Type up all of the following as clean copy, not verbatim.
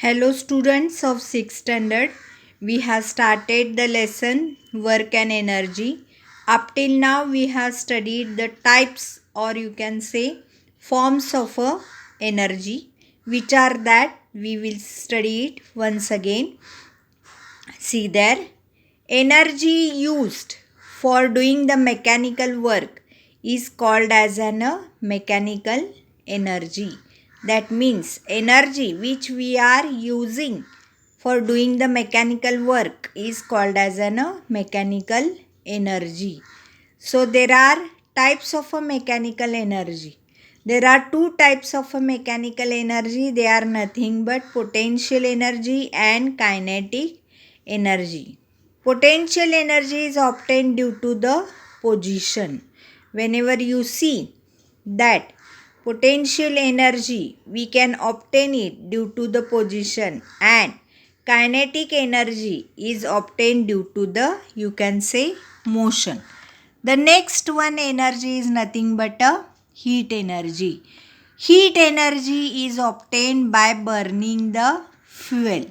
Hello students of 6th standard. We have started the lesson work and energy. Up till now we have studied the types or you can say forms of energy, which are that we will study it once again. See there, energy used for doing the mechanical work is called as an mechanical energy. That means energy which we are using for doing the mechanical work is called as an mechanical energy. So there are types of a mechanical energy. There are two types of a mechanical energy. They are nothing but potential energy and kinetic energy. Potential energy is obtained due to the position. Whenever you see that potential energy, we can obtain it due to the position, and kinetic energy is obtained due to the, you can say, motion. The next one energy is nothing but a heat energy. Heat energy is obtained by burning the fuel.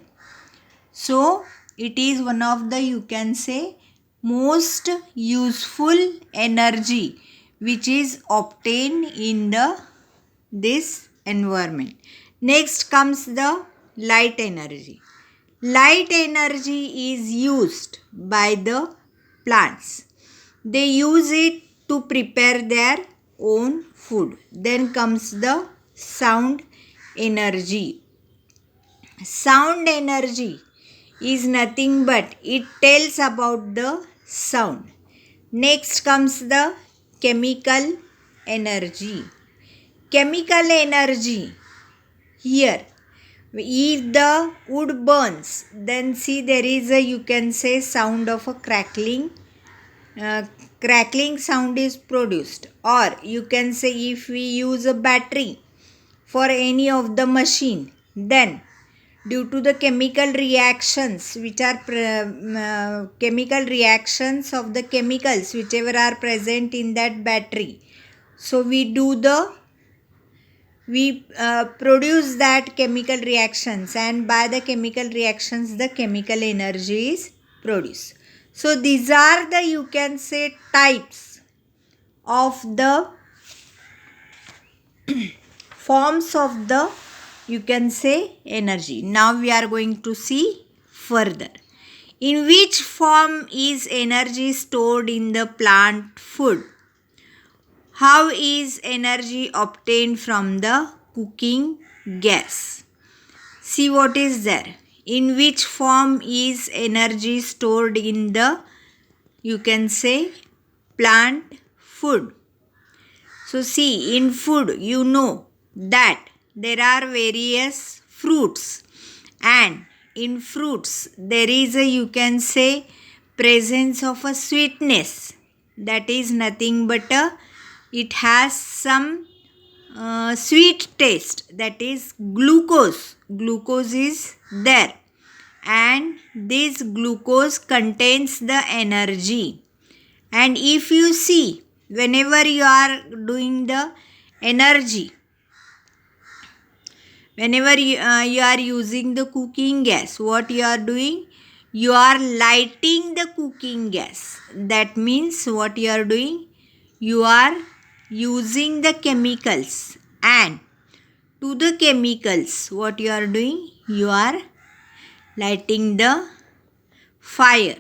So it is one of the, you can say, most useful energy which is obtained in this environment. Next comes the light energy. Light energy is used by the plants. They use it to prepare their own food. Then comes the sound energy. Sound energy is nothing but it tells about the sound. Next comes the chemical energy. Chemical energy, here if the wood burns, then see there is a, you can say, sound of a crackling sound is produced. Or you can say if we use a battery for any of the machine, then due to the chemical reactions which are chemical reactions of the chemicals whichever are present in that battery, so we produce that chemical reactions, and by the chemical reactions the chemical energy is produced. So these are the, you can say, types of the forms of the, you can say, energy. Now we are going to see further. In which form is energy stored in the plant food? How is energy obtained from the cooking gas? See what is there. In which form is energy stored in the, you can say, plant food? So see, in food you know that there are various fruits, and in fruits there is a, you can say, presence of a sweetness. That is nothing but a, it has some sweet taste, that is glucose. Glucose is there, and this glucose contains the energy. And if you see, whenever you are doing the energy, whenever you are using the cooking gas, what you are doing? You are lighting the cooking gas. That means what you are doing? You are using the chemicals, and to the chemicals what you are doing? You are lighting the fire.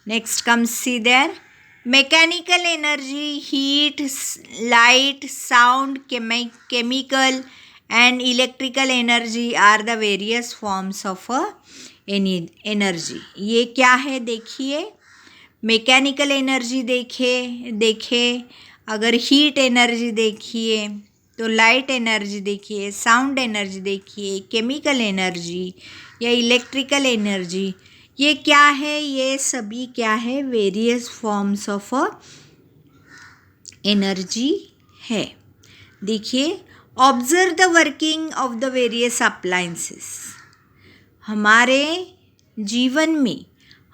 Next comes, see there, mechanical energy, heat, light, sound, chemical and electrical energy are the various forms of energy. ये क्या है देखिए, mechanical energy देखे, अगर heat energy देखिए तो light energy देखिए, sound energy देखिए, केमिकल एनर्जी या इलेक्ट्रिकल एनर्जी, ये क्या है? ये सभी क्या है? वेरियस फॉर्म्स ऑफ एनर्जी है. देखिए, observe the working of the various appliances. हमारे जीवन में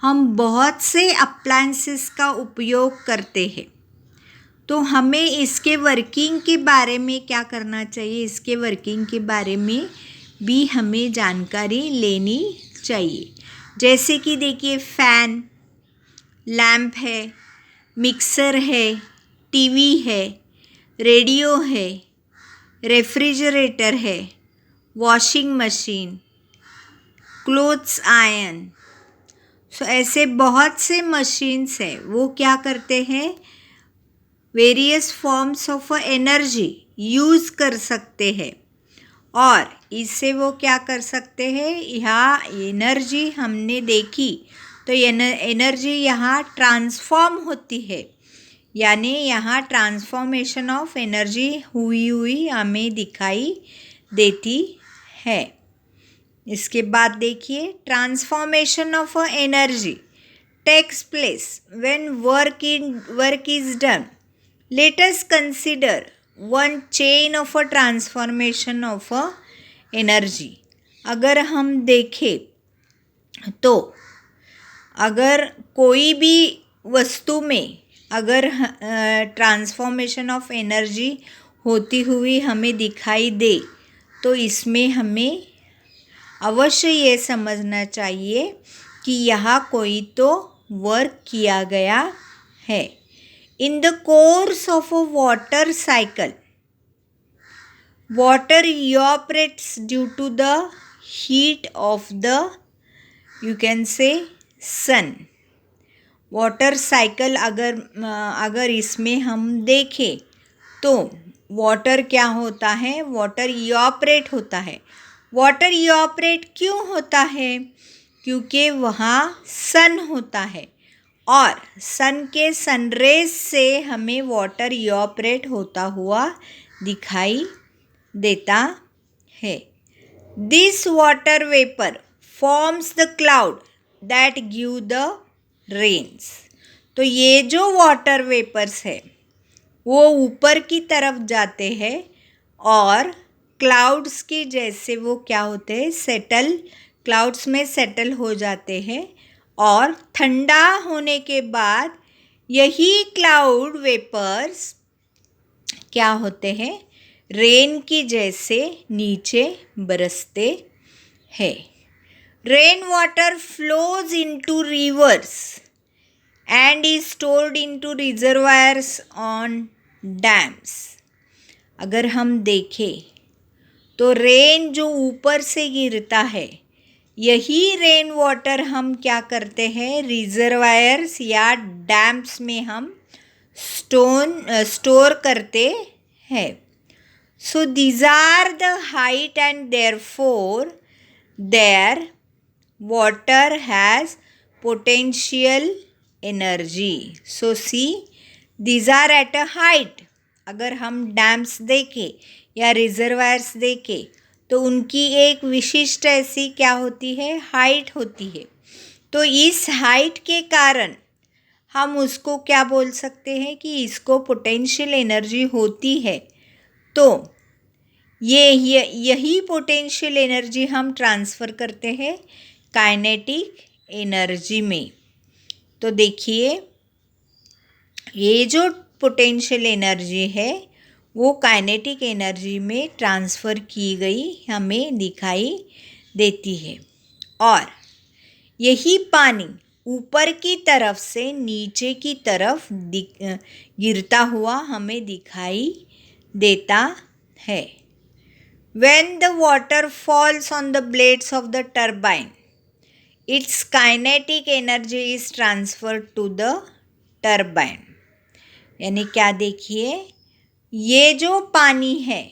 हम बहुत से अप्लायंसेस का उपयोग करते हैं, तो हमें इसके वर्किंग के बारे में क्या करना चाहिए? इसके वर्किंग के बारे में भी हमें जानकारी लेनी चाहिए। जैसे कि देखिए फैन, लैम्प है, मिक्सर है, टीवी है, रेडियो है, रेफ्रिजरेटर है, वॉशिंग मशीन, क्लोथ्स आयरन। सो ऐसे बहुत से मशीन्स हैं, वो क्या करते हैं, various forms of energy use कर सकते हैं और इससे वो क्या कर सकते हैं, यहाँ एनर्जी हमने देखी तो एनर्जी यहाँ ट्रांसफॉर्म होती है, यानी यहाँ ट्रांसफॉर्मेशन ऑफ एनर्जी हुई हमें दिखाई देती है। इसके बाद देखिए transformation of energy takes place when work is done. Let us consider one chain of transformation of energy. अगर हम देखें तो अगर कोई भी वस्तु में अगर ट्रांसफॉर्मेशन ऑफ एनर्जी होती हुई हमें दिखाई दे तो इसमें हमें अवश्य ये समझना चाहिए कि यहाँ कोई तो वर्क किया गया है। In the course of a water cycle, water evaporates due to the heat of the, you can say, sun. Water cycle अगर इसमें हम देखें तो वाटर क्या होता है, वाटर इवापरेट होता है। वाटर इवापरेट क्यों होता है, क्योंकि वहाँ सन होता है और सन के सनरेज से हमें वाटर इवापरेट होता हुआ दिखाई देता है। This water vapour forms the cloud that give the rains. तो ये जो वाटर वेपर्स है वो ऊपर की तरफ जाते हैं और क्लाउड्स की जैसे वो क्या होते हैं, सेटल, क्लाउड्स में सेटल हो जाते हैं और ठंडा होने के बाद यही क्लाउड वेपर्स क्या होते हैं, रेन की जैसे नीचे बरसते हैं। Rain water flows into reverse and is stored into reservoirs on dams. अगर हम देखें तो रेन जो ऊपर से गिरता है, यही रेन वाटर हम क्या करते हैं, रिजर्वायर्स या डैम्स में हम स्टोर करते हैं। So these are the height and therefore their water has potential energy. So see, these are at a height. अगर हम डैम्स देखें या रिजर्वायर्स देखें तो उनकी एक विशिष्ट ऐसी क्या होती है, हाइट होती है। तो इस हाइट के कारण हम उसको क्या बोल सकते हैं कि इसको पोटेंशियल एनर्जी होती है। तो यही पोटेंशियल एनर्जी हम ट्रांसफ़र करते हैं काइनेटिक एनर्जी में। तो देखिए ये जो पोटेंशियल एनर्जी है वो काइनेटिक एनर्जी में ट्रांसफ़र की गई हमें दिखाई देती है और यही पानी ऊपर की तरफ से नीचे की तरफ गिरता हुआ हमें दिखाई देता है। When the water falls on the blades of the turbine, its kinetic energy is transferred to the turbine. यानी क्या, देखिए ये जो पानी है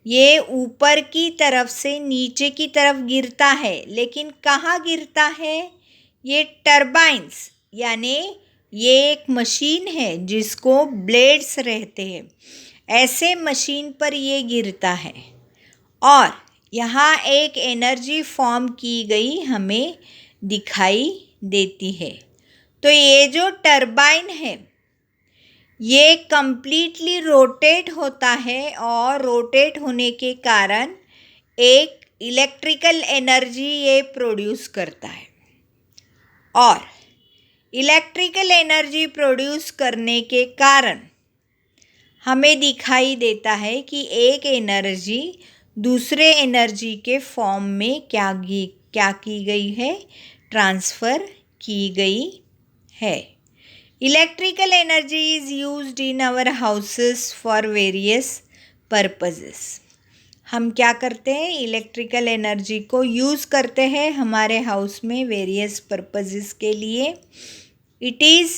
ये ऊपर की तरफ से नीचे की तरफ गिरता है, लेकिन कहाँ गिरता है, ये टर्बाइन्स, यानी ये एक मशीन है जिसको ब्लेड्स रहते हैं, ऐसे मशीन पर ये गिरता है और यहाँ एक एनर्जी फॉर्म की गई हमें दिखाई देती है। तो ये जो टरबाइन है ये कंप्लीटली रोटेट होता है और रोटेट होने के कारण एक इलेक्ट्रिकल एनर्जी ये प्रोड्यूस करता है और इलेक्ट्रिकल एनर्जी प्रोड्यूस करने के कारण हमें दिखाई देता है कि एक एनर्जी दूसरे एनर्जी के फॉर्म में क्या की गई है, ट्रांसफ़र की गई है। Electrical energy is used in our houses for various purposes. हम क्या करते हैं, इलेक्ट्रिकल एनर्जी को यूज़ करते हैं हमारे हाउस में वेरियस पर्पसेस के लिए। It is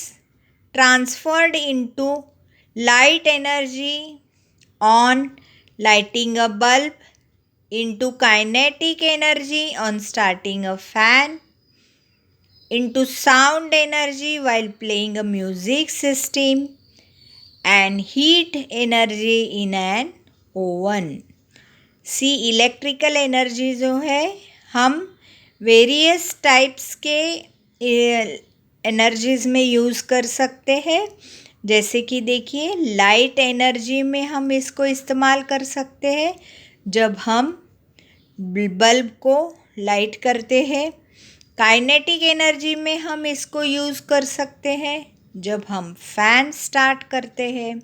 transferred into light energy on lighting a bulb, into kinetic energy on starting a fan, into sound energy while playing a music system, and heat energy in an oven. See electrical energy जो है हम various types के energies में use कर सकते हैं। जैसे कि देखिए, लाइट एनर्जी में हम इसको इस्तेमाल कर सकते हैं जब हम बल्ब को लाइट करते हैं। काइनेटिक एनर्जी में हम इसको यूज़ कर सकते हैं जब हम फैन स्टार्ट करते हैं।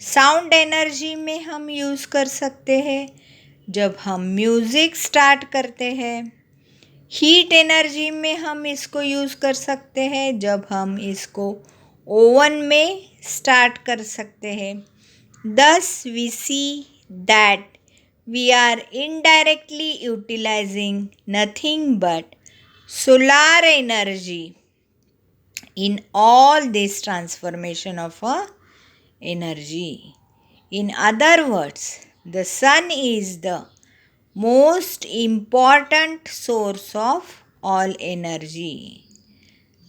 साउंड एनर्जी में हम यूज़ कर सकते हैं जब हम म्यूज़िक स्टार्ट करते हैं। हीट एनर्जी में हम इसको यूज़ कर सकते हैं जब हम इसको ओवन में स्टार्ट कर सकते हैं। Thus we see that we are indirectly utilizing nothing but solar energy in all this transformation of energy. In other words, the sun is the most important source of all energy.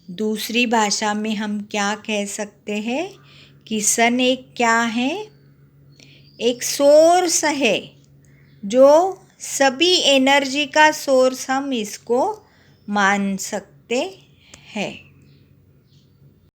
दूसरी भाषा में हम क्या कह सकते हैं कि सन एक क्या है, एक सोर्स है जो सभी एनर्जी का सोर्स हम इसको मान सकते हैं।